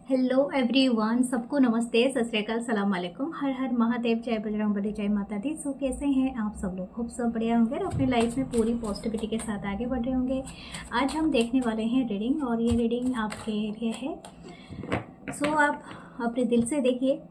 Hello everyone, सबको नमस्ते, सत श्री अकाल, सलाम वालेकुम, हर हर महादेव, जय बजरंगबली, जय माता दी। सो कैसे हैं आप सब लोग? खूब सब बढ़िया होंगे और अपनी लाइफ में पूरी पॉजिटिविटी के साथ आगे बढ़ रहे होंगे। आज हम देखने वाले हैं रीडिंग, और ये रीडिंग आपके लिए है। सो आप अपने दिल से देखिए,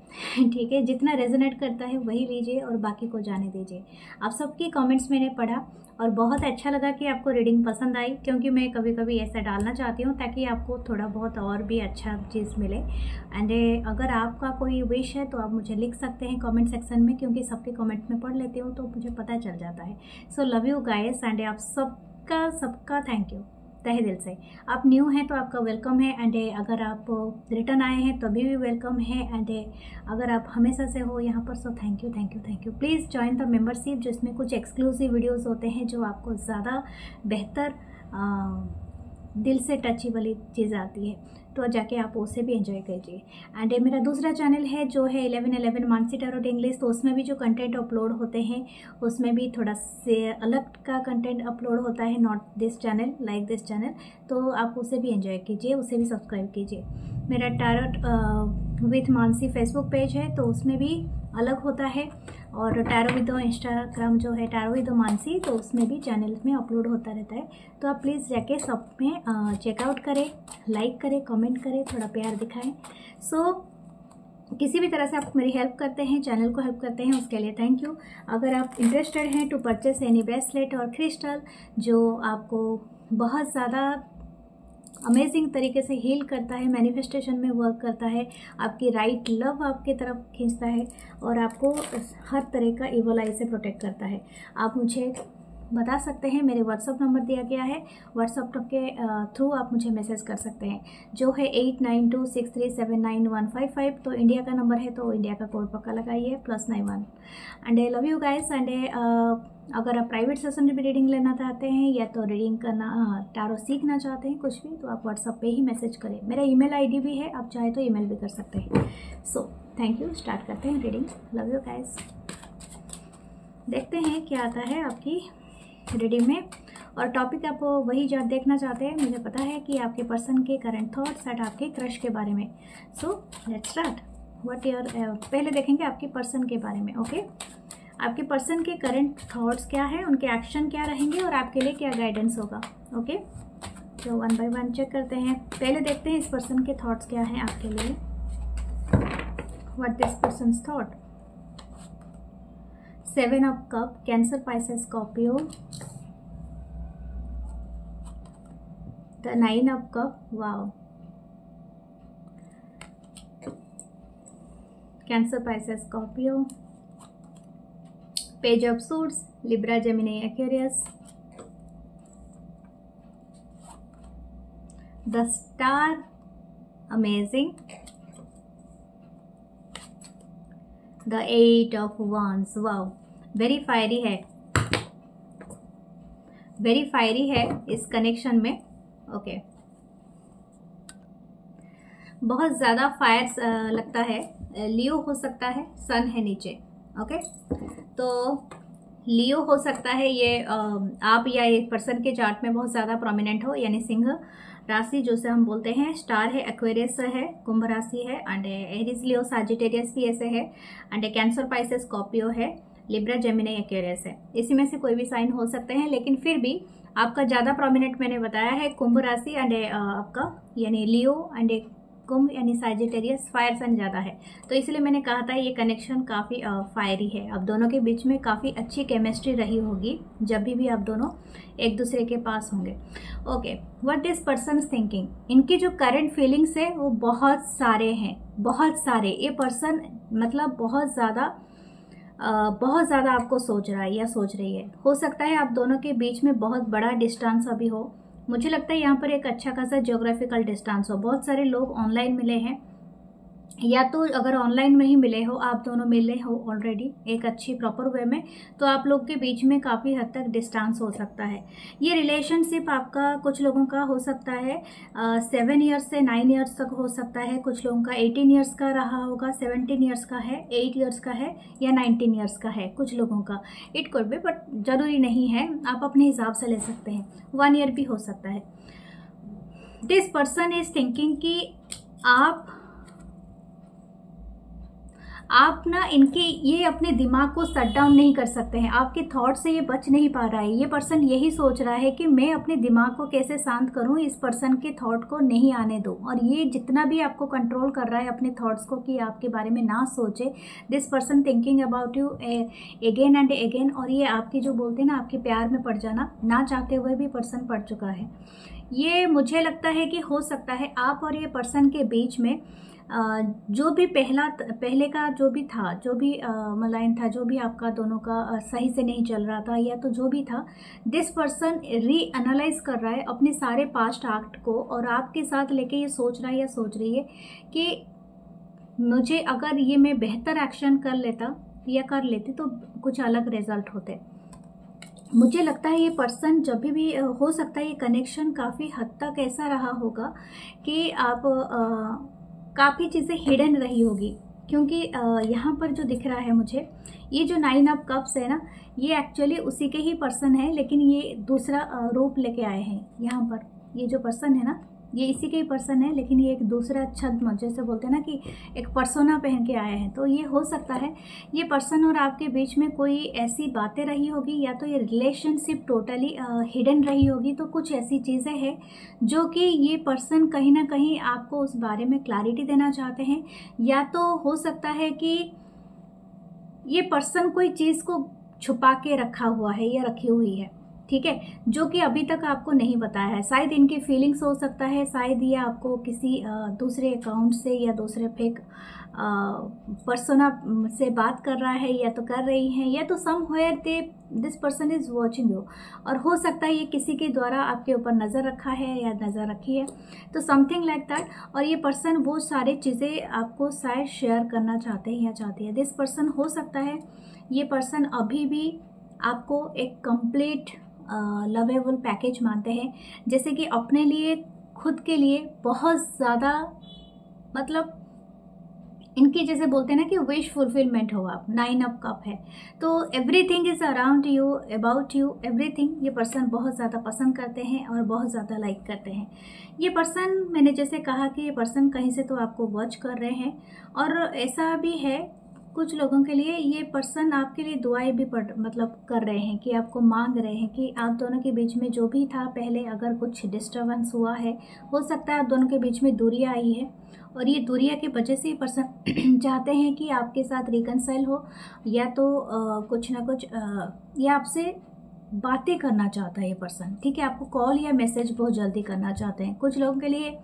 ठीक है। जितना रेजोनेट करता है वही लीजिए और बाकी को जाने दीजिए। आप सबकी कमेंट्स मैंने पढ़ा और बहुत अच्छा लगा कि आपको रीडिंग पसंद आई, क्योंकि मैं कभी कभी ऐसा डालना चाहती हूँ ताकि आपको थोड़ा बहुत और भी अच्छा चीज़ मिले। एंड अगर आपका कोई विश है तो आप मुझे लिख सकते हैं कमेंट सेक्शन में, क्योंकि सबके कमेंट में पढ़ लेती हूँ तो मुझे पता चल जाता है। सो लव यू गाइस, एंड आप सबका थैंक यू तहे दिल से। आप न्यू हैं तो आपका वेलकम है, एंड अगर आप रिटर्न आए हैं तो भी वेलकम है, एंड अगर आप हमेशा से हो यहाँ पर, so thank you thank you thank you. Please join the membership, जिसमें कुछ एक्सक्लूसिव वीडियोस होते हैं जो आपको ज़्यादा बेहतर दिल से टची वाली चीज़ आती है, तो जाके आप उसे भी एंजॉय कीजिए। एंड मेरा दूसरा चैनल है जो है 1111 मानसी टैरोट इंग्लिश, तो उसमें भी जो कंटेंट अपलोड होते हैं उसमें भी थोड़ा से अलग का कंटेंट अपलोड होता है, not this channel, like this channel, तो आप उसे भी एंजॉय कीजिए, उसे भी सब्सक्राइब कीजिए। मेरा tarot with Mansi Facebook page है, तो उसमें भी अलग होता है, और टैरो विद इंस्टाग्राम जो है टैरो विद मानसी, तो उसमें भी चैनल में अपलोड होता रहता है। तो आप प्लीज़ जाके सब में चेकआउट करें, लाइक करें, कमेंट करें, थोड़ा प्यार दिखाएं। सो किसी भी तरह से आप मेरी हेल्प करते हैं, चैनल को हेल्प करते हैं, उसके लिए थैंक यू। अगर आप इंटरेस्टेड हैं टू परचेस एनी ब्रेसलेट और क्रिस्टल जो आपको बहुत ज़्यादा अमेजिंग तरीके से हील करता है, मैनिफेस्टेशन में वर्क करता है, आपकी राइट लव आपके तरफ खींचता है, और आपको हर तरह का इवल आई से प्रोटेक्ट करता है, आप मुझे बता सकते हैं। मेरे व्हाट्सअप नंबर दिया गया है, व्हाट्सअप के थ्रू आप मुझे मैसेज कर सकते हैं, जो है 8926379155। तो इंडिया का नंबर है तो इंडिया का कोड पक्का लगाइए, +91। And I love you guys. And अगर आप प्राइवेट सेशन में भी रीडिंग लेना चाहते हैं या तो रीडिंग करना टैरो सीखना चाहते हैं कुछ भी, तो आप व्हाट्सअप पे ही मैसेज करें। मेरा ईमेल आईडी भी है, आप चाहे तो ईमेल भी कर सकते हैं। सो थैंक यू, स्टार्ट करते हैं रीडिंग। Love you guys. देखते हैं क्या आता है आपकी रीडिंग में, और टॉपिक आप वही जो देखना चाहते हैं। मुझे पता है कि आपके पर्सन के करंट थॉट्स एंड आपके क्रश के बारे में। So let's start. What your पहले देखेंगे आपके पर्सन के बारे में। ओके, आपके पर्सन के करंट थॉट्स क्या है, उनके एक्शन क्या रहेंगे, और आपके लिए क्या गाइडेंस होगा। ओके, तो वन बाय वन चेक करते हैं। पहले देखते हैं इस पर्सन के थॉट्स क्या हैं आपके लिए। What this persons thought. 7 of cup, cancer, Pisces, Scorpio. The 9 of cup, wow, cancer, Pisces, Scorpio. Page of suits, Libra, Gemini, Aquarius. The star, amazing. The 8 of wands, wow, very fiery है, very fiery है इस connection में। Okay, बहुत ज़्यादा fire लगता है। लियो हो सकता है, सन है नीचे। ओके, तो लियो हो सकता है ये आप या एक पर्सन के चार्ट में बहुत ज़्यादा प्रोमिनेंट हो, यानी सिंह राशि जैसे हम बोलते हैं। स्टार है, एक्वेरियस है, कुंभ राशि है, एंड एरीज, लियो, साजिटेरियस भी ऐसे है, एंड कैंसर, पाइसेस, स्कॉर्पियो है, लिब्रा, जेमिनी, एक्वेरियस है। इसी में से कोई भी साइन हो सकते हैं, लेकिन फिर भी आपका ज़्यादा प्रोमिनेंट मैंने बताया है कुंभ राशि, एंड आपका यानी लियो, एंड कुंभ यानी साजिटेरियस, फायर साइन ज़्यादा है, तो इसलिए मैंने कहा था ये कनेक्शन काफ़ी फायरी है। अब दोनों के बीच में काफ़ी अच्छी केमिस्ट्री रही होगी जब भी आप दोनों एक दूसरे के पास होंगे। Okay, what this person is thinking, इनकी जो करंट फीलिंग्स है वो बहुत सारे हैं, बहुत सारे। ये पर्सन मतलब बहुत ज़्यादा आपको सोच रहा है या सोच रही है। हो सकता है आप दोनों के बीच में बहुत बड़ा डिस्टेंस अभी हो। मुझे लगता है यहाँ पर एक अच्छा खासा ज्योग्राफिकल डिस्टेंस हो। बहुत सारे लोग ऑनलाइन मिले हैं, या तो अगर ऑनलाइन में ही मिले हो, आप दोनों मिले हो ऑलरेडी एक अच्छी प्रॉपर वे में, तो आप लोग के बीच में काफ़ी हद तक डिस्टेंस हो सकता है। ये रिलेशनशिप आपका कुछ लोगों का हो सकता है 7 ईयर्स से 9 ईयर्स तक हो सकता है, कुछ लोगों का 18 ईयर्स का रहा होगा, 17 ईयर्स का है, 8 ईयर्स का है, या 19 ईयर्स का है कुछ लोगों का। इट कुड बी, बट ज़रूरी नहीं है, आप अपने हिसाब से ले सकते हैं। 1 ईयर भी हो सकता है। दिस पर्सन इज थिंकिंग कि आप आप ना इनके ये अपने दिमाग को शट डाउन नहीं कर सकते हैं, आपके थॉट से ये बच नहीं पा रहा है। ये पर्सन यही सोच रहा है कि मैं अपने दिमाग को कैसे शांत करूं, इस पर्सन के थॉट को नहीं आने दूं। और ये जितना भी आपको कंट्रोल कर रहा है अपने थॉट्स को कि आपके बारे में ना सोचे, this person thinking about you again and again. और ये आपकी जो बोलते हैं ना, आपके प्यार में पड़ जाना, ना चाहते हुए भी पर्सन पड़ चुका है। ये मुझे लगता है कि हो सकता है आप और ये पर्सन के बीच में जो भी पहले का जो भी था, जो भी मलाइन था, जो भी आपका दोनों का सही से नहीं चल रहा था, या तो जो भी था, दिस पर्सन री एनालाइज कर रहा है अपने सारे पास्ट एक्ट को और आपके साथ लेके ये सोच रहा है या सोच रही है कि मुझे अगर ये मैं बेहतर एक्शन कर लेता या कर लेती तो कुछ अलग रिजल्ट होते। मुझे लगता है ये पर्सन जब भी हो सकता है ये कनेक्शन काफ़ी हद तक ऐसा रहा होगा कि आप काफ़ी चीज़ें हिडन रही होगी, क्योंकि यहाँ पर जो दिख रहा है मुझे, ये जो 9 ऑफ कप्स है ना, ये एक्चुअली उसी के ही पर्सन है, लेकिन ये दूसरा रूप लेके आए हैं। यहाँ पर ये जो पर्सन है ना, ये इसी के ही पर्सन है, लेकिन ये एक दूसरा छद्म, जैसे बोलते हैं ना कि एक पर्सोना पहन के आए हैं। तो ये हो सकता है ये पर्सन और आपके बीच में कोई ऐसी बातें रही होगी, या तो ये रिलेशनशिप टोटली हिडन रही होगी। तो कुछ ऐसी चीज़ें हैं जो कि ये पर्सन कहीं ना कहीं आपको उस बारे में क्लैरिटी देना चाहते हैं, या तो हो सकता है कि ये पर्सन कोई चीज़ को छुपा के रखा हुआ है या रखी हुई है, ठीक है, जो कि अभी तक आपको नहीं बताया है। शायद इनकी फीलिंग्स हो सकता है, शायद ये आपको किसी दूसरे अकाउंट से या दूसरे फेक पर्सोना से बात कर रहा है, या तो कर रही हैं, या तो somewhere this person is watching you. और हो सकता है ये किसी के द्वारा आपके ऊपर नज़र रखा है या नज़र रखी है, तो समथिंग लाइक दैट। और ये पर्सन वो सारी चीज़ें आपको शायद शेयर करना चाहते हैं या चाहती है। दिस पर्सन हो सकता है ये पर्सन अभी भी आपको एक कंप्लीट लवेबल पैकेज मानते हैं, जैसे कि अपने लिए, खुद के लिए बहुत ज़्यादा, मतलब इनकी जैसे बोलते हैं ना कि विश फुलफिलमेंट हो आप। 9 ऑफ कप है, तो everything is around you, about you, everything. ये पर्सन बहुत ज़्यादा पसंद करते हैं और बहुत ज़्यादा लाइक करते हैं। ये पर्सन, मैंने जैसे कहा कि ये पर्सन कहीं से तो आपको वॉच कर रहे हैं, और ऐसा भी है कुछ लोगों के लिए ये पर्सन आपके लिए दुआएं भी मतलब कर रहे हैं, कि आपको मांग रहे हैं कि आप दोनों के बीच में जो भी था पहले, अगर कुछ डिस्टर्बेंस हुआ है, हो सकता है आप दोनों के बीच में दूरियां आई है, और ये दूरियां की वजह से ये पर्सन चाहते हैं कि आपके साथ रिकनसाइल हो, या तो कुछ ना कुछ या आपसे बातें करना चाहता है ये पर्सन, ठीक है, आपको कॉल या मैसेज बहुत जल्दी करना चाहते हैं। कुछ लोगों के लिए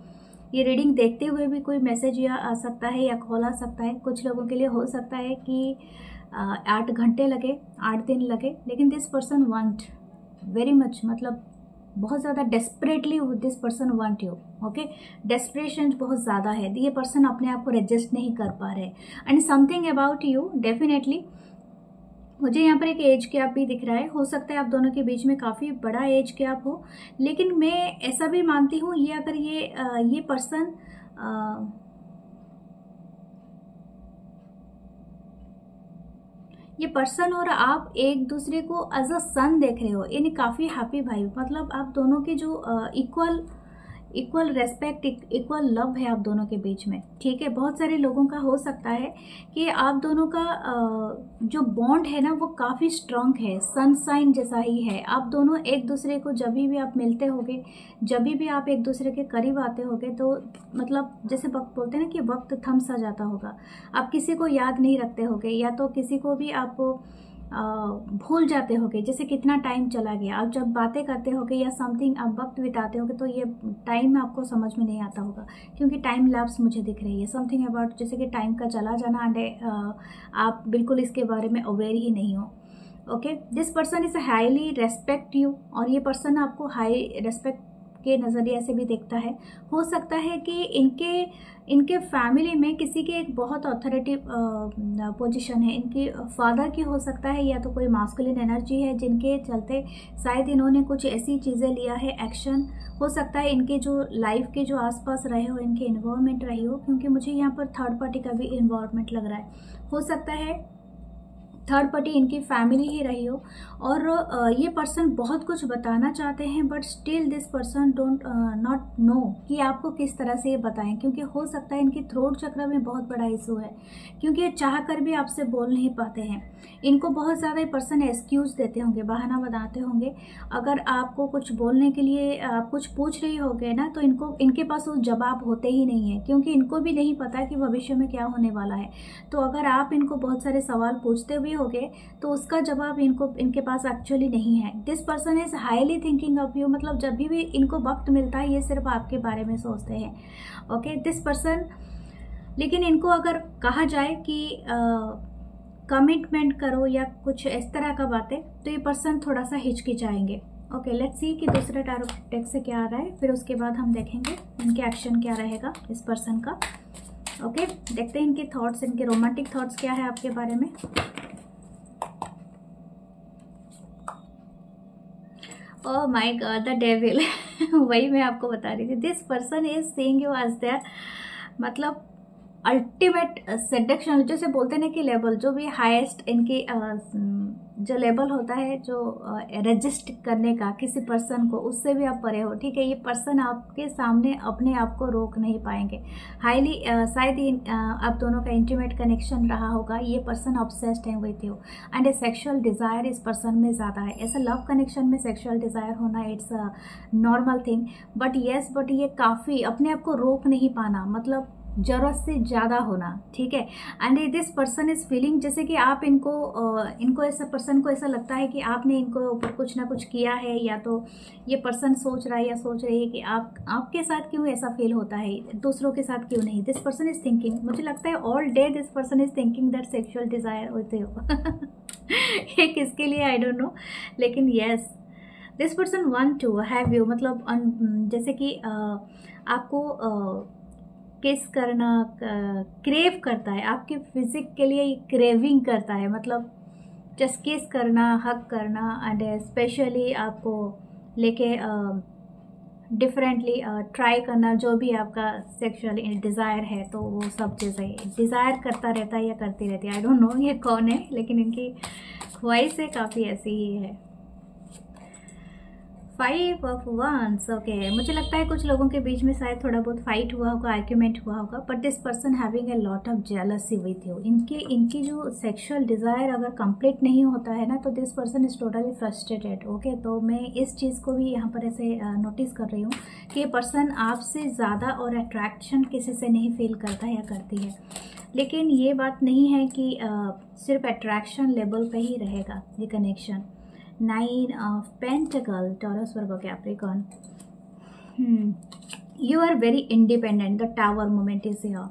ये रीडिंग देखते हुए भी कोई मैसेज या आ सकता है या कॉल आ सकता है। कुछ लोगों के लिए हो सकता है कि 8 घंटे लगे, 8 दिन लगे, लेकिन this person want very much, मतलब बहुत ज़्यादा desperately this person want you, okay. Desperation बहुत ज़्यादा है, ये पर्सन अपने आप को एडजस्ट नहीं कर पा रहे। And something about you, definitely मुझे यहाँ पर एक एज गैप भी दिख रहा है। हो सकता है आप दोनों के बीच में काफ़ी बड़ा एज गैप हो, लेकिन मैं ऐसा भी मानती हूँ ये अगर ये पर्सन ये पर्सन और आप एक दूसरे को एज अ सन देख रहे हो, यानी काफ़ी हैप्पी वाइब, मतलब आप दोनों के जो इक्वल रेस्पेक्ट, इक्वल लव है आप दोनों के बीच में, ठीक है। बहुत सारे लोगों का हो सकता है कि आप दोनों का जो बॉन्ड है ना वो काफ़ी स्ट्रांग है, सनसाइन जैसा ही है। आप दोनों एक दूसरे को जब भी आप मिलते होगे, जब भी आप एक दूसरे के करीब आते होगे, तो मतलब जैसे वक्त बोलते हैं ना कि वक्त थम सा जाता होगा, आप किसी को याद नहीं रखते होगे, या तो किसी को भी आप भूल जाते होगे, जैसे कितना टाइम चला गया। आप जब बातें करते होगे या समथिंग आप वक्त बिताते होगे, तो ये टाइम आपको समझ में नहीं आता होगा, क्योंकि टाइम लैप्स मुझे दिख रही है, समथिंग अबाउट जैसे कि टाइम का चला जाना, एंड आप बिल्कुल इसके बारे में अवेयर ही नहीं हो, okay. This person is highly respect you, और ये पर्सन आपको हाई रेस्पेक्ट के नज़रिए से भी देखता है। हो सकता है कि इनके फैमिली में किसी के एक बहुत अथॉरिटी पोजीशन है, इनके फादर की हो सकता है, या तो कोई मास्कुलिन एनर्जी है जिनके चलते शायद इन्होंने कुछ ऐसी चीज़ें लिया है, एक्शन। हो सकता है इनके जो लाइफ के जो आसपास रहे हो, इनके इन्वॉल्वमेंट रही हो, क्योंकि मुझे यहाँ पर थर्ड पार्टी का भी इन्वॉल्वमेंट लग रहा है। हो सकता है थर्ड पार्टी इनकी फैमिली ही रही हो, और ये पर्सन बहुत कुछ बताना चाहते हैं, but still this person don't not know कि आपको किस तरह से ये बताएं, क्योंकि हो सकता है इनकी थ्रोट चक्र में बहुत बड़ा इशू है, क्योंकि ये चाह कर भी आपसे बोल नहीं पाते हैं। इनको बहुत ज़्यादा ये पर्सन एक्सक्यूज़ देते होंगे, बहाना बनाते होंगे। अगर आपको कुछ बोलने के लिए आप कुछ पूछ रही होगे ना, तो इनके पास वो जवाब होते ही नहीं है, क्योंकि इनको भी नहीं पता कि भविष्य में क्या होने वाला है। तो अगर आप इनको बहुत सारे सवाल पूछते भी होगे तो उसका जवाब इनके पास एक्चुअली नहीं है। This person is highly thinking of you, मतलब जब भी इनको वक्त मिलता है ये सिर्फ आपके बारे में सोचते हैं। ओके, दिस पर्सन, लेकिन इनको अगर कहा जाए कि कमिटमेंट करो या कुछ इस तरह का बातें, तो ये पर्सन थोड़ा सा हिचकिचाएंगे। ओके, लेट्स सी कि दूसरे टैरो डेक से क्या आ रहा है, फिर उसके बाद हम देखेंगे इनके एक्शन क्या रहेगा इस पर्सन का। ओके, देखते हैं इनके थॉट्स, इनके रोमांटिक थॉट्स क्या है आपके बारे में। Oh my God, the devil वही मैं आपको बता रही थी। This person is seeing you as there, मतलब अल्टीमेट सेडक्शन, जैसे बोलते हैं ना कि लेवल, जो भी हाईएस्ट इनकी जो लेवल होता है, जो रजिस्ट करने का किसी पर्सन को, उससे भी आप परे हो। ठीक है, ये पर्सन आपके सामने अपने आप को रोक नहीं पाएंगे। हाईली शायद आप दोनों का इंटीमेट कनेक्शन रहा होगा। ये पर्सन ऑब्सेस्ड है with you, and A sexual desire इस पर्सन में ज़्यादा है। ऐसा लव कनेक्शन में सेक्सुअल डिज़ायर होना it's a normal thing, but ये काफ़ी अपने आप को रोक नहीं पाना, मतलब जरूरत से ज़्यादा होना। ठीक है, and this person is feeling, जैसे कि आप इनको ऐसा पर्सन को ऐसा लगता है कि आपने इनको ऊपर कुछ ना कुछ किया है, या तो ये पर्सन सोच रहा है या सोच रही है कि आपके साथ क्यों ऐसा फील होता है, दूसरों के साथ क्यों नहीं। दिस पर्सन इज थिंकिंग, मुझे लगता है all day this person is thinking that sexual desire होते हो ये किसके लिए आई डोंट नो, लेकिन yes this person want to have you, मतलब जैसे कि आपको किस करना क्रेव करता है, आपके फिजिक के लिए क्रेविंग करता है, मतलब जस्ट किस करना, हक करना, एंड स्पेशली आपको लेके डिफरेंटली ट्राई करना, जो भी आपका सेक्सुअल डिज़ायर है, तो वो सब चीज़ें डिज़ायर करता रहता है या करती रहती है। आई डोंट नो ये कौन है, लेकिन इनकी ख्वाहिशें काफ़ी ऐसी ही है। 5 ऑफ Wands, ओके, मुझे लगता है कुछ लोगों के बीच में शायद थोड़ा बहुत फाइट हुआ होगा, आर्ग्यूमेंट हुआ होगा, but this person having A lot of jealousy with you. इनकी जो सेक्सुअल डिज़ायर अगर कंप्लीट नहीं होता है ना, तो this person is totally frustrated. Okay, तो मैं इस चीज़ को भी यहाँ पर ऐसे नोटिस कर रही हूँ कि ये पर्सन आपसे ज़्यादा और अट्रैक्शन किसी से नहीं फील करता या करती है, लेकिन ये बात नहीं है कि सिर्फ अट्रैक्शन लेवल पे ही रहेगा ये connection. 9 of Pentacles, Taurus, Virgo, Capricorn. You are very independent. The Tower moment is here.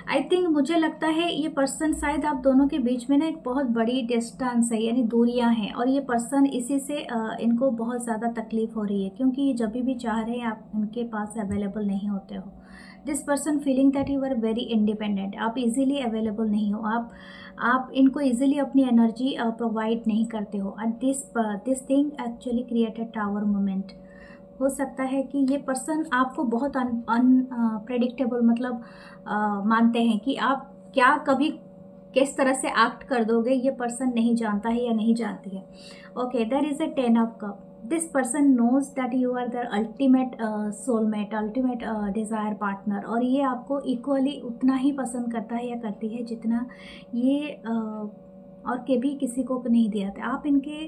I think, मुझे लगता है ये पर्सन, शायद आप दोनों के बीच में ना एक बहुत बड़ी डिस्टेंस है, यानी दूरियां हैं, और ये पर्सन इसी से इनको बहुत ज़्यादा तकलीफ हो रही है, क्योंकि ये जब भी चाह रहे हैं आप उनके पास अवेलेबल नहीं होते हो। This person feeling that you are very independent, आप इजीली अवेलेबल नहीं हो, आप इनको इजीली अपनी एनर्जी प्रोवाइड नहीं करते हो, and this thing actually create a tower moment. हो सकता है कि ये पर्सन आपको बहुत अनप्रेडिक्टेबल, मतलब मानते हैं कि आप क्या कभी किस तरह से एक्ट कर दोगे, ये पर्सन नहीं जानता है या नहीं जानती है। Okay, there is a 10 of cup. This person knows that you are the ultimate soulmate, ultimate desire partner, और ये आपको इक्वली उतना ही पसंद करता है या करती है जितना ये और कभी किसी को नहीं दिया था। आप इनके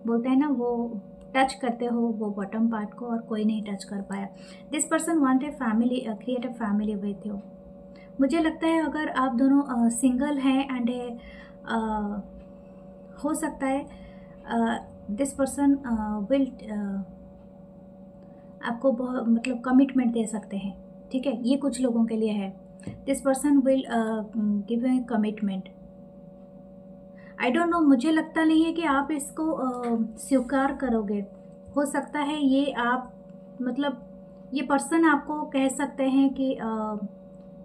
बोलते हैं ना, वो टच करते हो वो बॉटम पार्ट को, और कोई नहीं टच कर पाया। This person want a family, create a family with you. मुझे लगता है अगर आप दोनों सिंगल हैं, एंड हो सकता है दिस पर्सन विल आपको बहुत, मतलब कमिटमेंट दे सकते हैं। ठीक है, ये कुछ लोगों के लिए है। This person will give a commitment. I don't no, मुझे लगता नहीं है कि आप इसको स्वीकार करोगे। हो सकता है ये आप, मतलब ये पर्सन आपको कह सकते हैं कि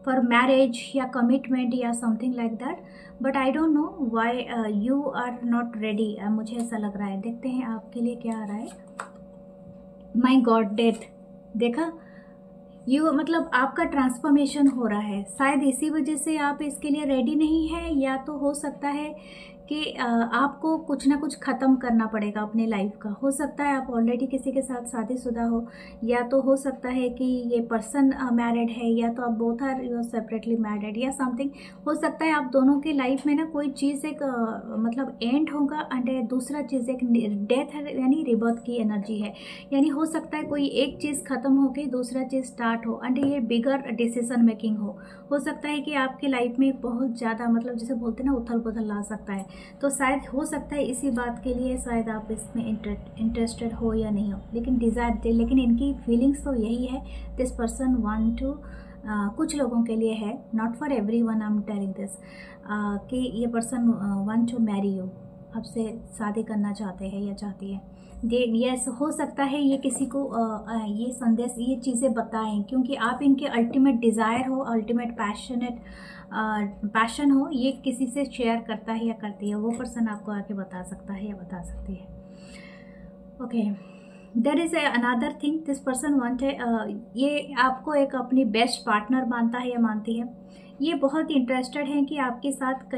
फॉर मैरिज या कमिटमेंट या something like that, but I don't know why you are not ready. मुझे ऐसा लग रहा है। देखते हैं आपके लिए क्या आ रहा है। माई गॉड, डेथ। देखा, यू, मतलब आपका ट्रांसफॉर्मेशन हो रहा है, शायद इसी वजह से आप इसके लिए रेडी नहीं है, या तो हो सकता है कि आपको कुछ ना कुछ ख़त्म करना पड़ेगा अपने लाइफ का। हो सकता है आप ऑलरेडी किसी के साथ शादीशुदा हो, या तो हो सकता है कि ये पर्सन मैरिड है, या तो आप both are you separately married, या समथिंग। हो सकता है आप दोनों की लाइफ में ना कोई चीज़ एक मतलब एंड होगा एंड दूसरा चीज़ एक डेथ है, यानी रिबर्थ की एनर्जी है। यानी हो सकता है कोई एक चीज़ ख़त्म हो गई, दूसरा चीज़ स्टार्ट हो एंड ये बिगर डिसीजन मेकिंग हो सकता है कि आपकी लाइफ में बहुत ज़्यादा मतलब जैसे बोलते हैं ना उथल पुथल ला सकता है। तो शायद हो सकता है इसी बात के लिए शायद आप इसमें इंटरेस्टेड हो या नहीं हो, लेकिन डिज़ायर, लेकिन इनकी फीलिंग्स तो यही है। दिस पर्सन वांट टू, कुछ लोगों के लिए है, not for everyone I am telling this, कि ये person want to marry you, आपसे शादी करना चाहते हैं या चाहती है। यस, हो सकता है ये किसी को ये संदेश, ये चीज़ें बताएं, क्योंकि आप इनके अल्टीमेट डिज़ायर हो, अल्टीमेट पैशन हो, ये किसी से शेयर करता है या करती है, वो पर्सन आपको आके बता सकता है या बता सकती है। Okay, there is another thing, this person want है, ये आपको एक अपनी बेस्ट पार्टनर मानता है या मानती है। ये बहुत इंटरेस्टेड है कि आपके साथ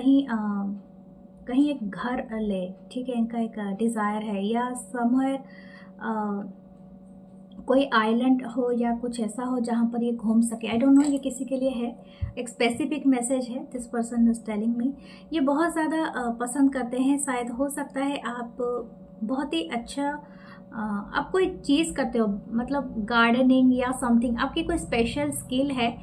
कहीं एक घर ले, ठीक है, इनका एक डिज़ायर है, या समवेयर कोई आइलैंड हो या कुछ ऐसा हो जहाँ पर ये घूम सके। आई डोंट नो ये किसी के लिए है, एक स्पेसिफिक मैसेज है this person is telling me. ये बहुत ज़्यादा पसंद करते हैं, शायद हो सकता है आप बहुत ही अच्छा आप कोई चीज़ करते हो, मतलब गार्डनिंग या समथिंग, आपकी कोई स्पेशल स्किल है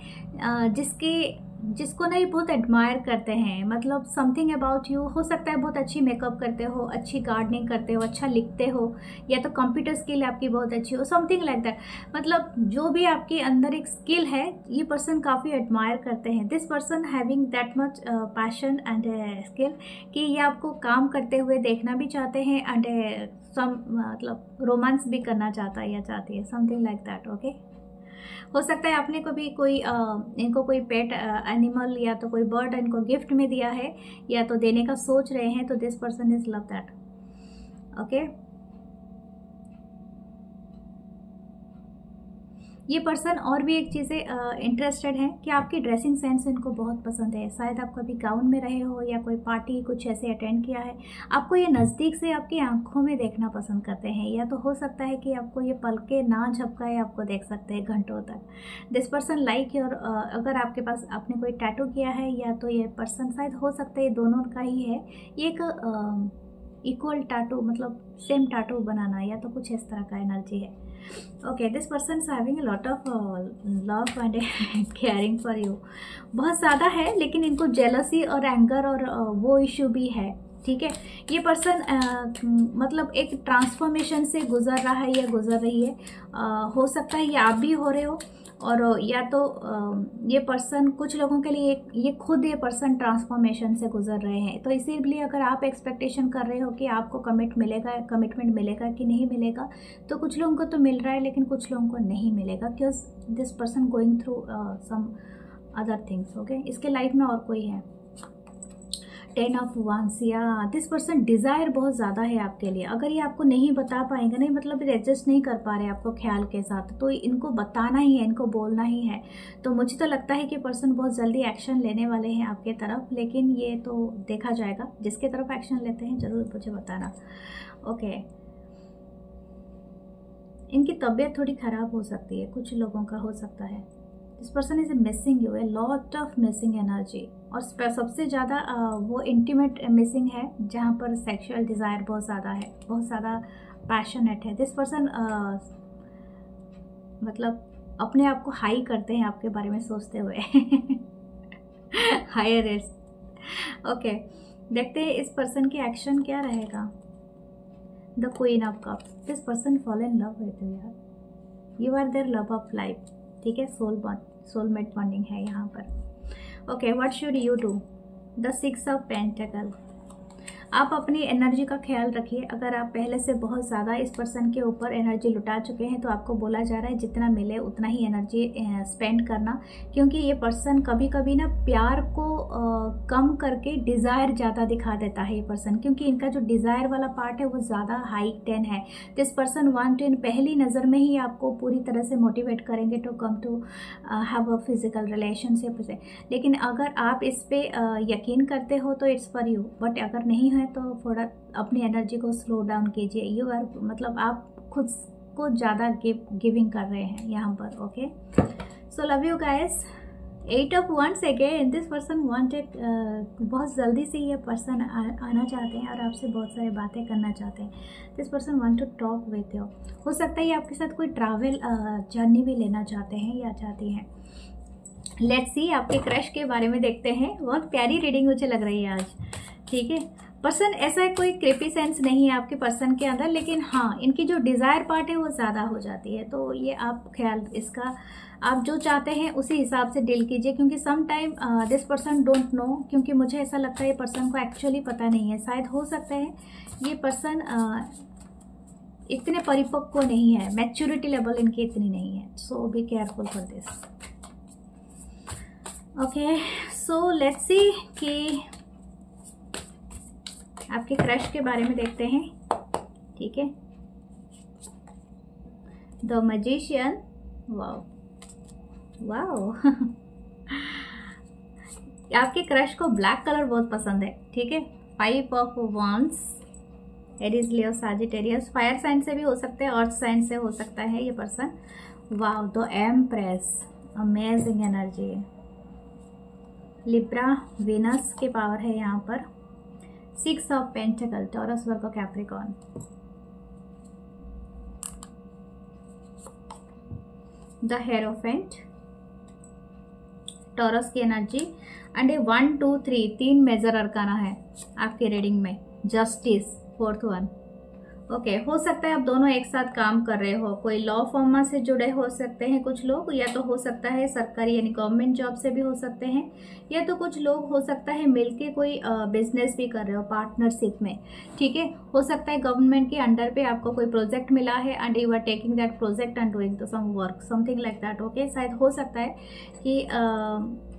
जिसको ना ये बहुत एडमायर करते हैं, मतलब समथिंग अबाउट यू। हो सकता है बहुत अच्छी मेकअप करते हो, अच्छी गार्डनिंग करते हो, अच्छा लिखते हो, या तो कंप्यूटर स्किल आपकी बहुत अच्छी हो, समथिंग लाइक दैट। मतलब जो भी आपके अंदर एक स्किल है, ये पर्सन काफ़ी एडमायर करते हैं। This person having that much passion and skill कि ये आपको काम करते हुए देखना भी चाहते हैं एंड मतलब रोमांस भी करना चाहता है या चाहती है, समथिंग लाइक दैट। ओके, हो सकता है आपने कभी कोई इनको कोई पेट एनिमल या तो कोई बर्ड इनको गिफ्ट में दिया है, या तो देने का सोच रहे हैं, तो this person is love that. Okay, ये पर्सन और भी एक चीज़ें इंटरेस्टेड है कि आपकी ड्रेसिंग सेंस इनको बहुत पसंद है। शायद आप कभी गाउन में रहे हो या कोई पार्टी कुछ ऐसे अटेंड किया है, आपको ये नज़दीक से आपकी आंखों में देखना पसंद करते हैं, या तो हो सकता है कि आपको ये पलके ना झपकाए आपको देख सकते हैं घंटों तक। दिस पर्सन लाइक योर, अगर आपके पास आपने कोई टैटू किया है, या तो ये पर्सन शायद हो सकता है ये दोनों का ही है, ये एक इक्वल टैटू, मतलब सेम टैटू बनाना, या तो कुछ इस तरह का एनर्जी है। Okay, this person is having a lot of love and caring for you, बहुत ज़्यादा है, लेकिन इनको जेलसी और एंगर और वो इश्यू भी है, ठीक है। ये पर्सन मतलब एक ट्रांसफॉर्मेशन से गुजर रहा है या गुजर रही है, हो सकता है ये आप भी हो रहे हो, और या तो ये पर्सन, कुछ लोगों के लिए ये खुद ये पर्सन ट्रांसफॉर्मेशन से गुजर रहे हैं। तो इसीलिए अगर आप एक्सपेक्टेशन कर रहे हो कि आपको कमिटमेंट मिलेगा कि नहीं मिलेगा, तो कुछ लोगों को तो मिल रहा है लेकिन कुछ लोगों को नहीं मिलेगा, because this person going through some other things. Okay, इसके लाइफ में और कोई है। 10 ऑफ वांस, या दिस पर्सन डिज़ायर बहुत ज़्यादा है आपके लिए। अगर ये आपको नहीं बता पाएंगे, नहीं मतलब एडजस्ट नहीं कर पा रहे आपको ख्याल के साथ, तो इनको बताना ही है, इनको बोलना ही है। तो मुझे तो लगता है कि पर्सन बहुत जल्दी एक्शन लेने वाले हैं आपके तरफ, लेकिन ये तो देखा जाएगा। जिसके तरफ एक्शन लेते हैं ज़रूर मुझे बताना। ओके, इनकी तबीयत थोड़ी ख़राब हो सकती है, कुछ लोगों का हो सकता है। This person is missing you, A lot of missing energy, और सबसे ज़्यादा वो इंटीमेट मिसिंग है जहाँ पर सेक्सुअल डिज़ायर बहुत ज़्यादा है, बहुत ज़्यादा पैशनेट है। दिस पर्सन मतलब अपने आप को हाई करते हैं आपके बारे में सोचते हुए हायर रिस्क। ओके, देखते हैं इस पर्सन की एक्शन क्या रहेगा। The queen of cups, this person fall in love with you यार, you are their love of life, ठीक है, सोलमेट बॉन्डिंग है यहाँ पर। Okay, what should you do. The 6 of pentacle, आप अपनी एनर्जी का ख्याल रखिए। अगर आप पहले से बहुत ज़्यादा इस पर्सन के ऊपर एनर्जी लुटा चुके हैं तो आपको बोला जा रहा है जितना मिले उतना ही एनर्जी स्पेंड करना, क्योंकि ये पर्सन कभी कभी ना प्यार को कम करके डिज़ायर ज़्यादा दिखा देता है ये पर्सन, क्योंकि इनका जो डिज़ायर वाला पार्ट है वो ज़्यादा हाई 10 है। दिस पर्सन वांट इन पहली नज़र में ही आपको पूरी तरह से मोटिवेट करेंगे to come to have a physical relationship से। लेकिन अगर आप इस पर यकीन करते हो तो इट्स फॉर यू, बट अगर नहीं है तो थोड़ा अपनी एनर्जी को स्लो डाउन कीजिए। यू आर मतलब आप खुद को ज़्यादा गिविंग कर रहे हैं यहाँ पर। Okay, so love you guys. 8 of wands again, this person wanted, बहुत जल्दी से ये पर्सन आना चाहते हैं और आपसे बहुत सारी बातें करना चाहते हैं। This person want to talk with you. हो सकता है ये आपके साथ कोई ट्रैवल जर्नी भी लेना चाहते हैं या चाहती हैं। लेट्स सी, आपके क्रश के बारे में देखते हैं। बहुत प्यारी रीडिंग मुझे लग रही है आज, ठीक है। पर्सन ऐसा कोई क्रीपी सेंस नहीं है आपके पर्सन के अंदर, लेकिन हाँ इनकी जो डिज़ायर पार्ट है वो ज़्यादा हो जाती है। तो ये आप ख्याल इसका, आप जो चाहते हैं उसी हिसाब से डील कीजिए, क्योंकि some time this person don't know, क्योंकि मुझे ऐसा लगता है ये पर्सन को एक्चुअली पता नहीं है। शायद हो सकता है ये पर्सन इतने परिपक्व नहीं है, मैच्योरिटी लेवल इनकी इतनी नहीं है। So be careful for this. Okay, so let's see कि आपके क्रश के बारे में देखते हैं, ठीक है। द मैजिशियन, वाओ वाओ आपके क्रश को ब्लैक कलर बहुत पसंद है, ठीक है। 5 of wands, Aries, Leo, Sagittarius, fire sign से भी हो सकते हैं, अर्थ साइन से हो सकता है ये person. Wow, the empress, amazing energy. Libra, Venus के पावर है यहाँ पर। 6 of pentacle, taurus, Virgo, Capricorn. The hierophant, taurus की एनर्जी। एंड 1 2 3 3 मेजर अरकाना है आपकी रीडिंग में। Justice, 4th one. ओके, हो सकता है आप दोनों एक साथ काम कर रहे हो। कोई लॉ फॉर्म से जुड़े हो सकते हैं कुछ लोग, या तो हो सकता है सरकारी यानी गवर्नमेंट जॉब से भी हो सकते हैं, या तो कुछ लोग हो सकता है मिलके कोई बिजनेस भी कर रहे हो पार्टनरशिप में, ठीक है। हो सकता है गवर्नमेंट के अंडर पे आपको कोई प्रोजेक्ट मिला है and you are taking that project and doing some work, something like that. Okay, शायद हो सकता है कि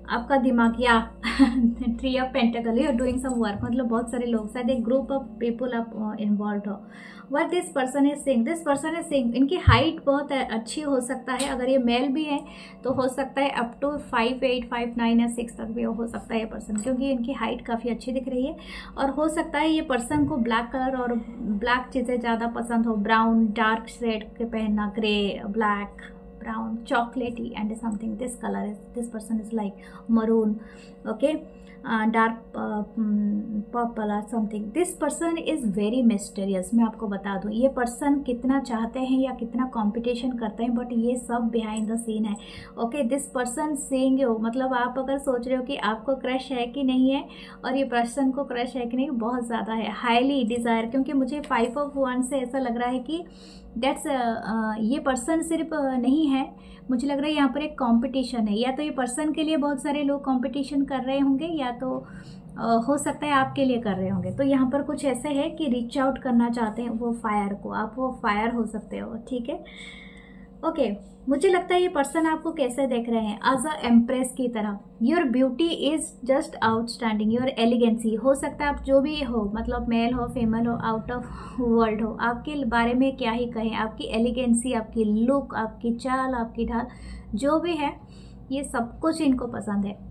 आपका दिमाग या 3 of pentacle, you are doing some work, मतलब बहुत सारे लोग, शायद एक ग्रुप ऑफ पीपल आप इन्वॉल्व हो। What this person is saying, this person is saying, इनकी हाइट बहुत अच्छी हो सकता है। अगर ये मेल भी है तो हो सकता है अप टू 5'8", 5'9" या 6 तक भी हो सकता है ये पर्सन, क्योंकि इनकी हाइट काफ़ी अच्छी दिख रही है। और हो सकता है ये पर्सन को ब्लैक कलर और ब्लैक चीज़ें ज़्यादा पसंद हो, ब्राउन, डार्क शेड के पहनना, grey, black, brown, chocolatey and something. This color is, this person is like maroon, okay, dark purple or something. This person is very mysterious. मैं आपको बता दूँ ये पर्सन कितना चाहते हैं या कितना कंपटीशन करते हैं, बट ये सब बिहाइंड द सीन है। Okay, this person saying you, मतलब आप अगर सोच रहे हो कि आपको क्रश है कि नहीं है और ये पर्सन को क्रश है कि नहीं, बहुत ज़्यादा है, हाईली डिज़ायर। क्योंकि मुझे 5 ऑफ wands से ऐसा लग रहा है कि दैट्स ये पर्सन सिर्फ नहीं है, मुझे लग रहा है यहाँ पर एक कंपटीशन है। या तो ये पर्सन के लिए बहुत सारे लोग कंपटीशन कर रहे होंगे, या तो हो सकता है आपके लिए कर रहे होंगे। तो यहाँ पर कुछ ऐसे है कि रीच आउट करना चाहते हैं वो फायर को, आप वो फायर हो सकते हो, ठीक है। ओके, मुझे लगता है ये पर्सन आपको कैसे देख रहे हैं, एज अ एम्प्रेस की तरह। Your beauty is just outstanding, your elegancy. हो सकता है आप जो भी हो, मतलब मेल हो, फीमेल हो, आउट ऑफ वर्ल्ड हो, आपके बारे में क्या ही कहें, आपकी एलिगेंसी, आपकी लुक, आपकी चाल, आपकी ढाल, जो भी है ये सब कुछ इनको पसंद है।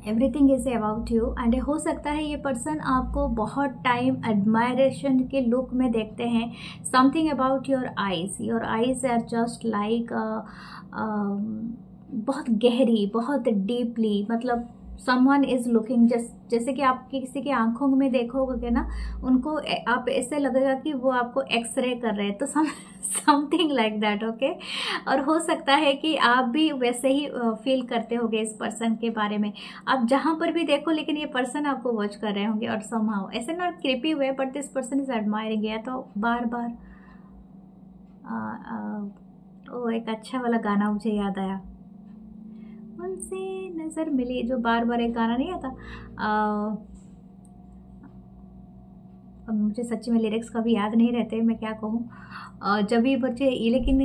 Everything is about you. And हो सकता है ये पर्सन आपको बहुत टाइम एडमायरेशन के लुक में देखते हैं। Something about your eyes are just like बहुत गहरी, बहुत डीपली, मतलब समवन इज लुकिंग, जैसे कि आप किसी की आंखों में देखोगे ना, उनको आप ऐसे लगेगा कि वो आपको एक्सरे कर रहे हैं, तो समथिंग लाइक दैट। ओके, और हो सकता है कि आप भी वैसे ही फील करते होगे इस पर्सन के बारे में। आप जहाँ पर भी देखो, लेकिन ये पर्सन आपको वॉच कर रहे होंगे और समहाउ ऐसे ना क्रीपी हुए, but this person is admiring. या तो बार बार एक अच्छा वाला गाना मुझे याद आया, उनसे नज़र मिली, जो बार बार एक गाना नहीं आता, अब मुझे सच्ची में लिरिक्स कभी याद नहीं रहते, मैं क्या कहूँ। जब भी बच्चे ये, लेकिन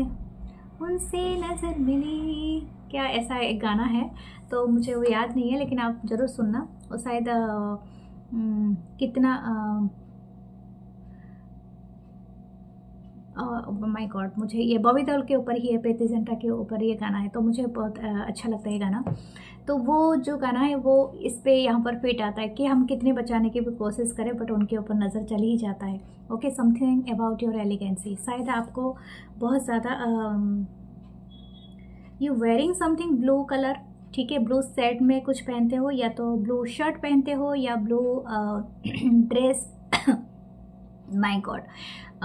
उनसे नज़र मिली, क्या ऐसा एक गाना है, तो मुझे वो याद नहीं है, लेकिन आप ज़रूर सुनना। वो शायद कितना माय गॉड, मुझे ये बॉबी देओल के ऊपर ही है, प्रीति जिंटा के ऊपर ये गाना है, तो मुझे बहुत अच्छा लगता है ये गाना। तो वो जो गाना है वो इस पे यहाँ पर फिट आता है कि हम कितने बचाने की भी कोशिश करें बट उनके ऊपर नज़र चल ही जाता है। ओके, समथिंग अबाउट योर एलिगेंसी, शायद आपको बहुत ज़्यादा you wearing something blue colour, ठीक है, ब्लू सेट में कुछ पहनते हो, या तो ब्लू शर्ट पहनते हो या blue dress. My God,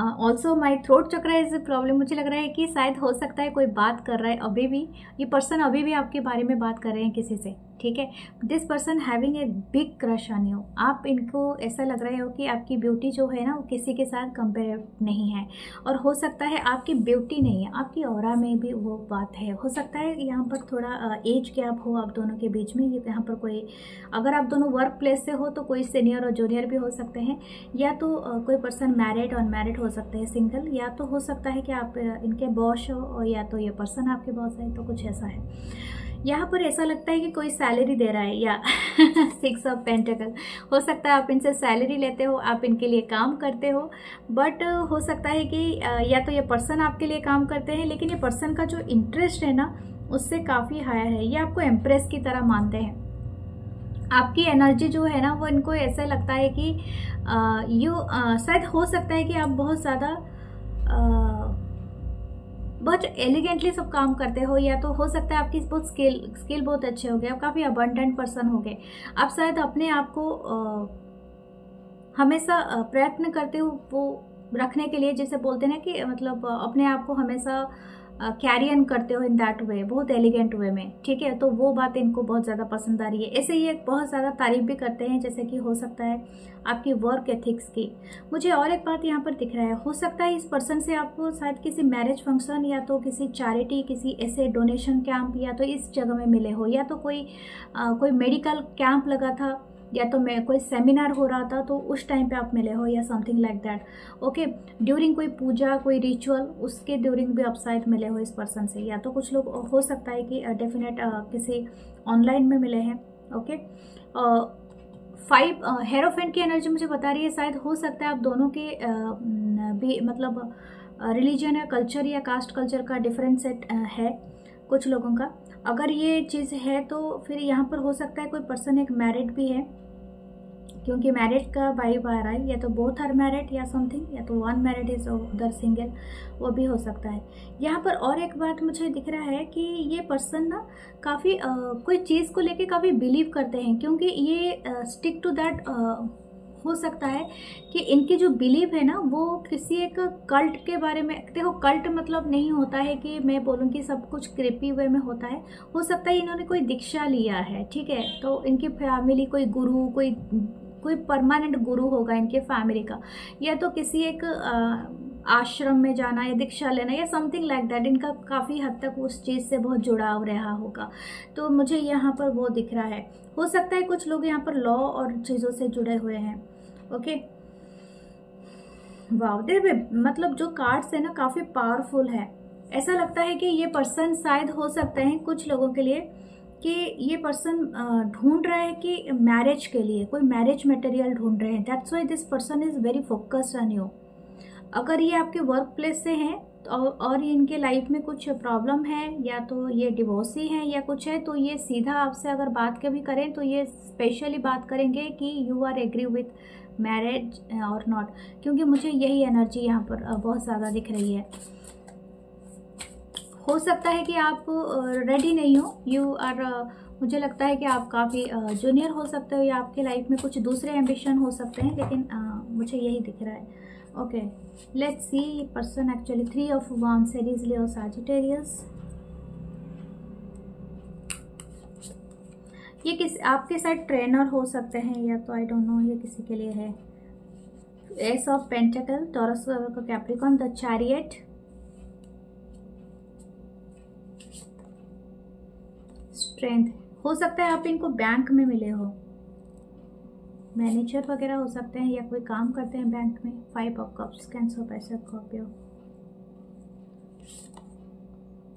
also my throat चक्र इज प्रॉब्लम। मुझे लग रहा है कि शायद हो सकता है कोई बात कर रहा है अभी भी, ये पर्सन अभी भी आपके बारे में बात कर रहे हैं किसी से, ठीक है। This person having a big crush on you. आप इनको ऐसा लग रहा हो कि आपकी ब्यूटी जो है ना वो किसी के साथ कंपेयर नहीं है, और हो सकता है आपकी ब्यूटी नहीं है, आपकी ऑरा में भी वो बात है। हो सकता है यहाँ पर थोड़ा एज गैप हो आप दोनों के बीच में। ये यहाँ पर कोई, अगर आप दोनों वर्क प्लेस से हो तो कोई सीनियर और जूनियर भी हो सकते हैं, या तो कोई पर्सन मैरिड अनमैरिड हो सकते हैं, सिंगल, या तो हो सकता है कि आप इनके बॉस हो, या तो ये पर्सन आपके बॉस है, तो कुछ ऐसा है। यहाँ पर ऐसा लगता है कि कोई सैलरी दे रहा है, या 6 ऑफ पेंटिकल, हो सकता है आप इनसे सैलरी लेते हो, आप इनके लिए काम करते हो, बट हो सकता है कि या तो ये पर्सन आपके लिए काम करते हैं, लेकिन ये पर्सन का जो इंटरेस्ट है ना उससे काफ़ी हायर है, ये आपको एम्प्रेस की तरह मानते हैं। आपकी एनर्जी जो है ना वो इनको ऐसा लगता है कि शायद हो सकता है कि आप बहुत ज़्यादा बहुत एलिगेंटली सब काम करते हो, या तो हो सकता है आपकी बहुत स्किल बहुत अच्छे हो गए, आप काफ़ी अबंडेंट पर्सन हो गए। आप शायद अपने आप को हमेशा प्रयत्न करते हो वो रखने के लिए, जैसे बोलते हैं ना कि मतलब अपने आप को हमेशा कैरी ऑन करते हो इन दैट वे, बहुत एलिगेंट वे में, ठीक है। तो वो बात इनको बहुत ज़्यादा पसंद आ रही है। ऐसे ही एक बहुत ज़्यादा तारीफ भी करते हैं, जैसे कि हो सकता है आपकी वर्क एथिक्स की। मुझे और एक बात यहाँ पर दिख रहा है, हो सकता है इस पर्सन से आपको शायद किसी मैरिज फंक्शन, या तो किसी चैरिटी, किसी ऐसे डोनेशन कैंप, या तो इस जगह में मिले हो, या तो कोई मेडिकल कैंप लगा था, या तो मैं कोई सेमिनार हो रहा था तो उस टाइम पे आप मिले हो, या something like that. Okay, during कोई पूजा, कोई रिचुअल, उसके ड्यूरिंग भी आप शायद मिले हो इस पर्सन से, या तो कुछ लोग हो सकता है कि डेफिनेट किसी ऑनलाइन में मिले हैं। ओके, 5 हेरोफेंट की एनर्जी मुझे बता रही है, शायद हो सकता है आप दोनों के भी मतलब रिलीजन या कल्चर या कास्ट कल्चर का डिफरेंट सेट है कुछ लोगों का। अगर ये चीज़ है तो फिर यहाँ पर हो सकता है कोई पर्सन एक मैरिड भी है, क्योंकि मैरिड का वाइब आ रहा है, या तो बोथ आर मैरिड या समथिंग, या तो वन मैरिड इज उधर सिंगल, वो भी हो सकता है। यहाँ पर और एक बात मुझे दिख रहा है कि ये पर्सन ना काफ़ी कोई चीज़ को लेके काफ़ी बिलीव करते हैं, क्योंकि ये स्टिक टू दैट। हो सकता है कि इनकी जो बिलीव है ना वो किसी एक कल्ट के बारे में, देखो कल्ट मतलब नहीं होता है कि मैं बोलूँ कि सब कुछ क्रिपी वे में होता है। हो सकता है इन्होंने कोई दीक्षा लिया है, ठीक है, तो इनकी फैमिली कोई गुरु, कोई परमानेंट गुरु होगा इनके फैमिली का, या तो किसी एक आश्रम में जाना या दीक्षा लेना या समथिंग लाइक दैट, इनका काफ़ी हद तक उस चीज़ से बहुत जुड़ाव रहा होगा। तो मुझे यहाँ पर वो दिख रहा है। हो सकता है कुछ लोग यहाँ पर लॉ और चीज़ों से जुड़े हुए हैं। ओके, वाव, मतलब जो कार्ड्स है ना काफ़ी पावरफुल है। ऐसा लगता है कि ये पर्सन शायद हो सकता है कुछ लोगों के लिए कि ये पर्सन ढूंढ रहा है कि मैरिज के लिए कोई मैरिज मटेरियल ढूंढ रहे हैं। That's why this person is very focused on you. अगर ये आपके वर्क प्लेस से हैं और ये इनके लाइफ में कुछ प्रॉब्लम है, या तो ये डिवोर्सी हैं या कुछ है, तो ये सीधा आपसे अगर बात कभी करें तो ये स्पेशली बात करेंगे कि you are agree with marriage और नॉट, क्योंकि मुझे यही एनर्जी यहाँ पर बहुत ज़्यादा दिख रही है। हो सकता है कि आप रेडी नहीं हो, यू आर, मुझे लगता है कि आप काफ़ी जूनियर हो सकते हो, या आपके लाइफ में कुछ दूसरे एम्बिशन हो सकते हैं, लेकिन मुझे यही दिख रहा है। Okay, let's see person actually 3 of wands, Aries, Leo, Sagittarius. ये आपके साथ ट्रेनर हो सकते हैं, या तो आई डोंट नो ये किसी के लिए है। एस ऑफ पेंटिकल, टॉरस का कैप्रिकॉन, द चैरियट, स्ट्रेंथ। हो सकता है आप इनको बैंक में मिले हो, मैनेजर वगैरह हो सकते हैं या कोई काम करते हैं बैंक में। 5 ऑफ कप्स, कैंसर, पैसा, Scorpio.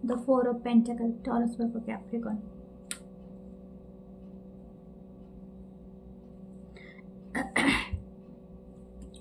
The 4 of pentacle, taurus, Virgo, Capricorn.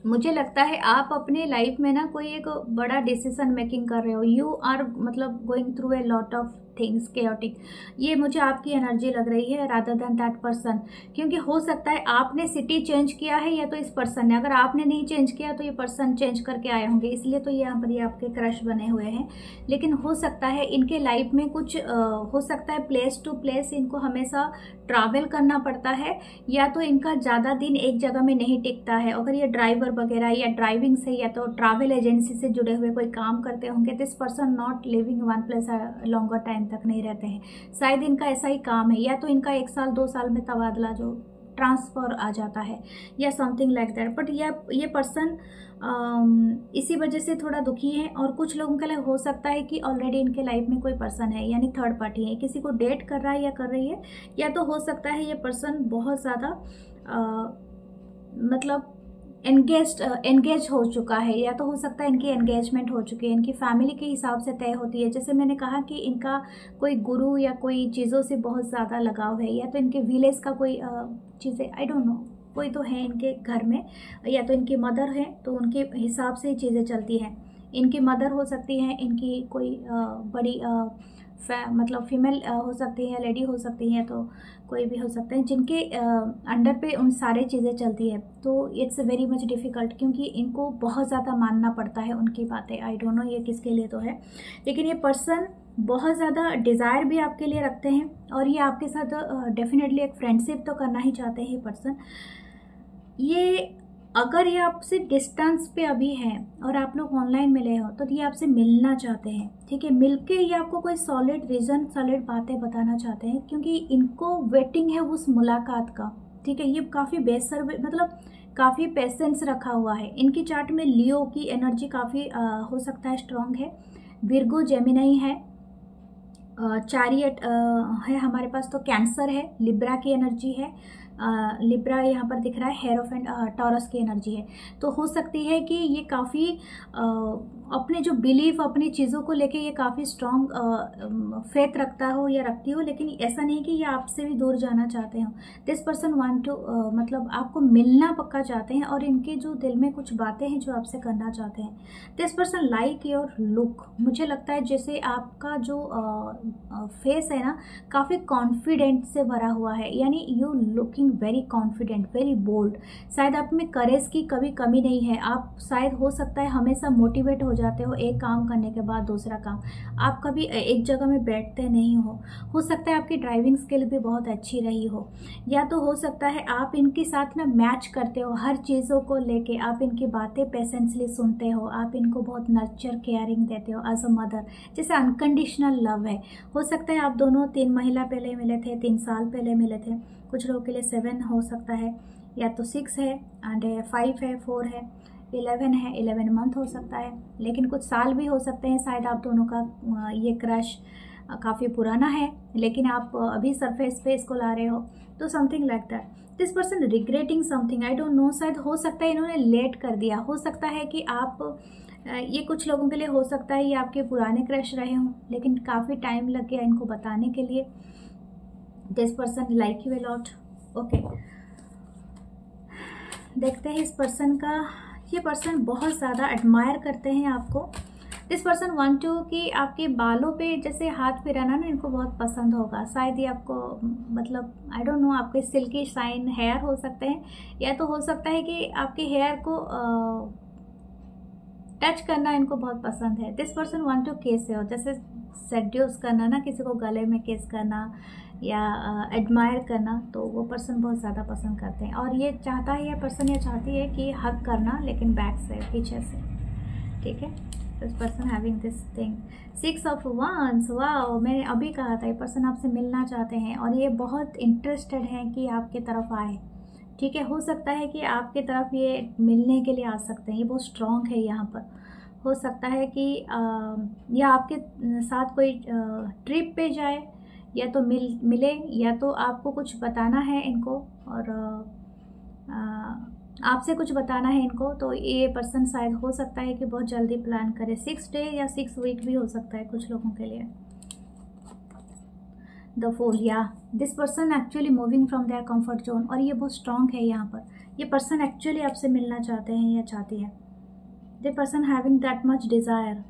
मुझे लगता है आप अपने लाइफ में ना कोई एक बड़ा डिसीजन मेकिंग कर रहे हो। यू आर मतलब going through a lot of things chaotic, ये मुझे आपकी एनर्जी लग रही है रादर देन दैट पर्सन। क्योंकि हो सकता है आपने सिटी चेंज किया है या तो इस पर्सन ने, अगर आपने नहीं चेंज किया तो ये पर्सन चेंज करके आए होंगे, इसलिए तो यहाँ पर ये आपके क्रश बने हुए हैं। लेकिन हो सकता है इनके लाइफ में कुछ हो सकता है प्लेस टू प्लेस इनको हमेशा ट्रैवल करना पड़ता है, या तो इनका ज़्यादा दिन एक जगह में नहीं टिकता है। अगर ये ड्राइवर वगैरह या ड्राइविंग से या तो ट्रैवल एजेंसी से जुड़े हुए कोई काम करते होंगे, this person not living one place longer time तक नहीं रहते हैं। शायद इनका ऐसा ही काम है, या तो इनका 1 साल 2 साल में तबादला जो ट्रांसफ़र आ जाता है या समथिंग लाइक दैट। बट ये पर्सन इसी वजह से थोड़ा दुखी है। और कुछ लोगों के लिए हो सकता है कि ऑलरेडी इनके लाइफ में कोई पर्सन है, यानी थर्ड पार्टी है, किसी को डेट कर रहा है या कर रही है। या तो हो सकता है ये पर्सन बहुत ज़्यादा मतलब एंगेज हो चुका है, या तो हो सकता है इनकी एंगेजमेंट हो चुकी है, इनकी फैमिली के हिसाब से तय होती है। जैसे मैंने कहा कि इनका कोई गुरु या कोई चीज़ों से बहुत ज़्यादा लगाव है, या तो इनके विलेज का कोई चीज़ें, आई डोंट नो, कोई तो है इनके घर में, या तो इनकी मदर है तो उनके हिसाब से चीज़ें चलती हैं। इनकी मदर हो सकती है, इनकी कोई बड़ी मतलब फीमेल हो सकती है, लेडी हो सकती है, तो कोई भी हो सकते हैं जिनके अंडर पे उन सारे चीज़ें चलती है। तो इट्स वेरी मच डिफ़िकल्ट, क्योंकि इनको बहुत ज़्यादा मानना पड़ता है उनकी बातें। आई डोंट नो ये किसके लिए तो है, लेकिन ये पर्सन बहुत ज़्यादा डिज़ायर भी आपके लिए रखते हैं, और ये आपके साथ डेफिनेटली एक फ्रेंडशिप तो करना ही चाहते हैं ये पर्सन। ये अगर ये आपसे डिस्टेंस पे अभी हैं और आप लोग ऑनलाइन मिले हो, तो ये आपसे मिलना चाहते हैं, ठीक है। मिलके ये आपको कोई सॉलिड रीज़न, सॉलिड बातें बताना चाहते हैं, क्योंकि इनको वेटिंग है उस मुलाकात का, ठीक है। ये काफ़ी बेसर मतलब काफ़ी पेशेंस रखा हुआ है। इनकी चार्ट में लियो की एनर्जी काफ़ी हो सकता है स्ट्रॉन्ग है, विर्गो जेमिनी है, चैरियट है हमारे पास, तो कैंसर है, लिब्रा की एनर्जी है, लिब्रा यहाँ पर दिख रहा है, हेरोफेंट टॉरस की एनर्जी है। तो हो सकती है कि ये काफ़ी अपने जो बिलीफ, अपनी चीज़ों को लेके ये काफ़ी स्ट्रॉन्ग फेथ रखता हो या रखती हो, लेकिन ऐसा नहीं कि ये आपसे भी दूर जाना चाहते हो। दिस पर्सन वांट टू मतलब आपको मिलना पक्का चाहते हैं, और इनके जो दिल में कुछ बातें हैं जो आपसे करना चाहते हैं। This person like your look, मुझे लगता है जैसे आपका जो फेस है ना, काफ़ी कॉन्फिडेंट से भरा हुआ है, यानी you looking very confident, very bold. शायद आप में करेज की कभी कमी नहीं है। आप शायद हो सकता है हमेशा मोटिवेट हो जाते हो एक काम करने के बाद दूसरा काम, आप कभी एक जगह में बैठते नहीं हो सकता है आपकी ड्राइविंग स्किल भी बहुत अच्छी रही हो, या तो हो सकता है आप इनके साथ ना मैच करते हो हर चीज़ों को लेके, आप इनकी बातें पेशेंसली सुनते हो, आप इनको बहुत नर्चर केयरिंग देते हो एज अ मदर, जैसे अनकंडीशनल लव है। हो सकता है आप दोनों 3 महीना पहले मिले थे, 3 साल पहले मिले थे। कुछ लोगों के लिए 7 हो सकता है, या तो 6 है एंड 5 है, 4 है, 11 है, 11 मंथ हो सकता है, लेकिन कुछ साल भी हो सकते हैं। शायद आप दोनों का ये क्रश काफ़ी पुराना है, लेकिन आप अभी सरफेस पे इसको ला रहे हो, तो something like that. This person regretting something, I don't no, शायद हो सकता है इन्होंने लेट कर दिया। हो सकता है कि आप ये कुछ लोगों के लिए हो सकता है ये आपके पुराने क्रश रहे हों, लेकिन काफ़ी टाइम लग गया इनको बताने के लिए। This person like you a lot. Okay, देखते हैं इस पर्सन का। ये पर्सन बहुत ज़्यादा एडमायर करते हैं आपको। दिस पर्सन वांट टू कि आपके बालों पे जैसे हाथ फिराना ना इनको बहुत पसंद होगा। शायद ये आपको मतलब आई डोंट नो, आपके सिल्की शाइन हेयर हो सकते हैं, या तो हो सकता है कि आपके हेयर को टच करना इनको बहुत पसंद है। दिस पर्सन वांट टू किस हो, जैसे सेड्यूस करना ना, किसी को गले में किस करना या एडमायर करना, तो वो पर्सन बहुत ज़्यादा पसंद करते हैं। और ये चाहता है, ये पर्सन ये चाहती है कि हग करना, लेकिन बैक से, पीछे से, ठीक है। This person having this thing. 6 of wands, wow, मैंने अभी कहा था ये पर्सन आपसे मिलना चाहते हैं, और ये बहुत इंटरेस्टेड हैं कि आपके तरफ आए, ठीक है। हो सकता है कि आपके तरफ ये मिलने के लिए आ सकते हैं, ये बहुत स्ट्रॉन्ग है यहाँ पर। हो सकता है कि या आपके साथ कोई ट्रिप पे जाए, या तो मिले, या तो आपको कुछ बताना है इनको, और आपसे कुछ बताना है इनको, तो ये पर्सन शायद हो सकता है कि बहुत जल्दी प्लान करे। 6 डे या 6 वीक भी हो सकता है कुछ लोगों के लिए। द फूल, या this person actually moving from there comfort zone, और ये बहुत स्ट्रांग है यहाँ पर। ये पर्सन एक्चुअली आपसे मिलना चाहते हैं या चाहती है। The person having that much desire.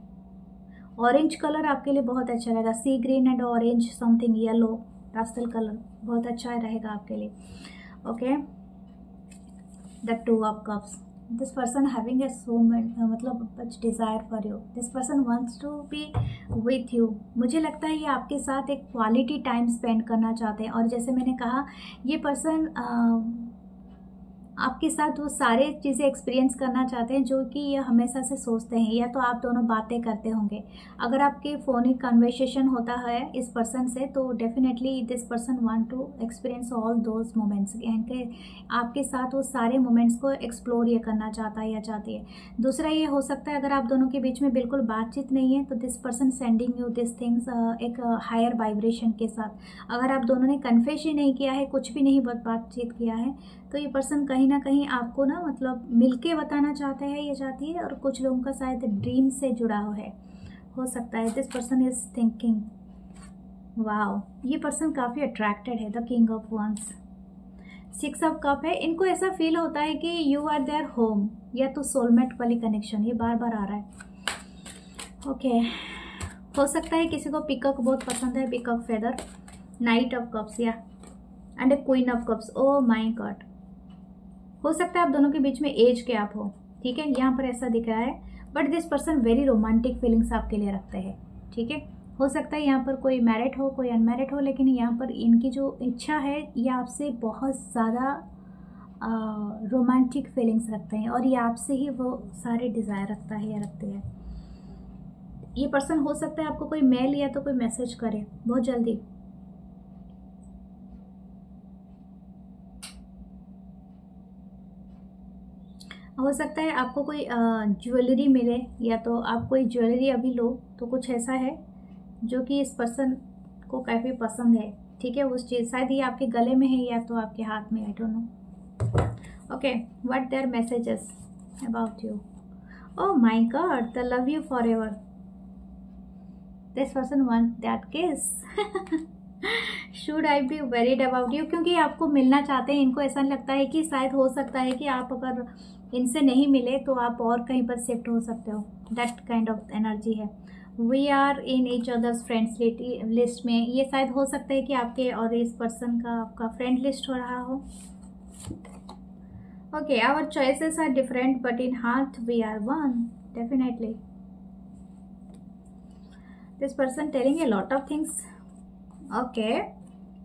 Orange colour आपके लिए बहुत अच्छा रहेगा। Sea green and orange something yellow pastel colour बहुत अच्छा रहेगा आपके लिए। Okay, the 2 of cups. This person having a so मतलब much desire for you. This person wants to be with you. मुझे लगता है ये आपके साथ एक क्वालिटी टाइम स्पेंड करना चाहते हैं। और जैसे मैंने कहा, ये पर्सन आपके साथ वो सारे चीज़ें एक्सपीरियंस करना चाहते हैं जो कि ये हमेशा से सोचते हैं। या तो आप दोनों बातें करते होंगे, अगर आपके फ़ोनिक कन्वर्सेशन होता है इस पर्सन से, तो definitely this person want to experience all those moments. यानी आपके साथ वो सारे मोमेंट्स को एक्सप्लोर ये करना चाहता है या चाहती है। दूसरा ये हो सकता है, अगर आप दोनों के बीच में बिल्कुल बातचीत नहीं है, तो this person sending you this things एक हायर वाइब्रेशन के साथ। अगर आप दोनों ने कन्फेस ही नहीं किया है, कुछ भी नहीं बातचीत किया है, तो ये पर्सन कहीं ना कहीं आपको ना मतलब मिलके बताना चाहता है या चाहती है। और कुछ लोगों का शायद ड्रीम से जुड़ा हुआ है, हो सकता है। This person is thinking, wow, ये पर्सन काफ़ी अट्रैक्टेड है। The king of wands, 6 of cup है। इनको ऐसा फील होता है कि यू आर देयर होम, या तो सोलमेट वाली कनेक्शन ये बार बार आ रहा है। ओके, हो सकता है किसी को पिकअप बहुत पसंद है, pickup feather. Knight of cups या and a queen of cups. Oh my god, हो सकता है आप दोनों के बीच में एज गैप हो, ठीक है, यहाँ पर ऐसा दिख रहा है। But this person very romantic feelings आपके लिए रखते हैं, ठीक है। हो सकता है यहाँ पर कोई मैरिड हो, कोई अनमैरिड हो, लेकिन यहाँ पर इनकी जो इच्छा है ये आपसे बहुत ज़्यादा रोमांटिक फीलिंग्स रखते हैं, और ये आपसे ही वो सारे डिज़ायर रखता है या रखते हैं। ये पर्सन हो सकता है आपको कोई मेल या तो कोई मैसेज करे बहुत जल्दी। हो सकता है आपको कोई ज्वेलरी मिले, या तो आप कोई ज्वेलरी अभी लो, तो कुछ ऐसा है जो कि इस पर्सन को काफ़ी पसंद है, ठीक है। उस चीज़ शायद ये आपके गले में है या तो आपके हाथ में, I don't know. Okay, what their messages about you. Oh my God, the love you forever. This person want that kiss. Should I be worried about you, क्योंकि आपको मिलना चाहते हैं। इनको ऐसा लगता है कि शायद हो सकता है कि आप अगर इनसे नहीं मिले तो आप और कहीं पर शिफ्ट हो सकते हो। दैट काइंड ऑफ एनर्जी है। We are in each others friends list में, ये शायद हो सकता है कि आपके और इस पर्सन का आपका फ्रेंड लिस्ट हो रहा हो। Okay, our choices are different but in heart we are one, definitely. This person telling a lot of things. Okay,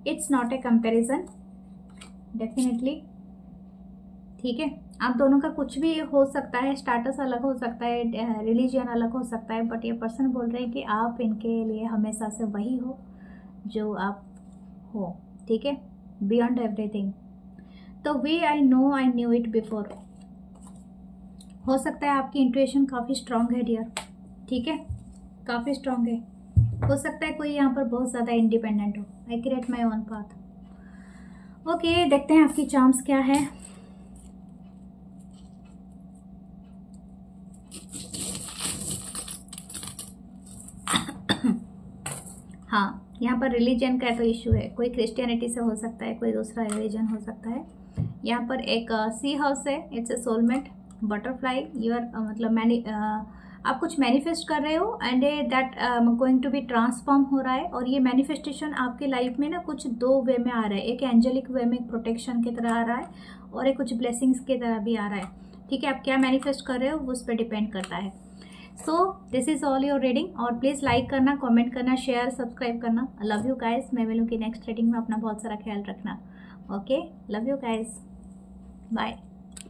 it's not a comparison, definitely, ठीक है। आप दोनों का कुछ भी हो सकता है, स्टेटस अलग हो सकता है, रिलीजन अलग हो सकता है, बट ये पर्सन बोल रहे हैं कि आप इनके लिए हमेशा से वही हो जो आप हो, ठीक है, बियॉन्ड एवरीथिंग। तो we I know I knew it before. हो सकता है आपकी इंट्यूशन काफ़ी स्ट्रांग है डियर, ठीक है, काफ़ी स्ट्रांग है। हो सकता है कोई यहाँ पर बहुत ज़्यादा इंडिपेंडेंट हो। I create my own path. Okay, देखते हैं आपकी चार्म्स क्या है। हाँ, यहाँ पर रिलीजन का तो इशू है। कोई क्रिश्चियनिटी से हो सकता है, कोई दूसरा रिलीजन हो सकता है। यहाँ पर एक सी हाउस है, it's a soulmate, butterfly. Your मतलब आप कुछ मैनिफेस्ट कर रहे हो and that going to be transform हो रहा है। और ये मैनिफेस्टेशन आपके लाइफ में ना कुछ 2 वे में आ रहा है। एक एंजेलिक वे में प्रोटेक्शन की तरह आ रहा है, और एक कुछ ब्लेसिंग्स की तरह भी आ रहा है, ठीक है। आप क्या मैनिफेस्ट कर रहे हो वो उस पर डिपेंड करता है। So this is all your reading, और प्लीज़ लाइक करना, कमेंट करना, शेयर, सब्सक्राइब करना। Love you guys. मैं मिलूँगी नेक्स्ट रीडिंग में। अपना बहुत सारा ख्याल रखना। Okay, love you guys, bye.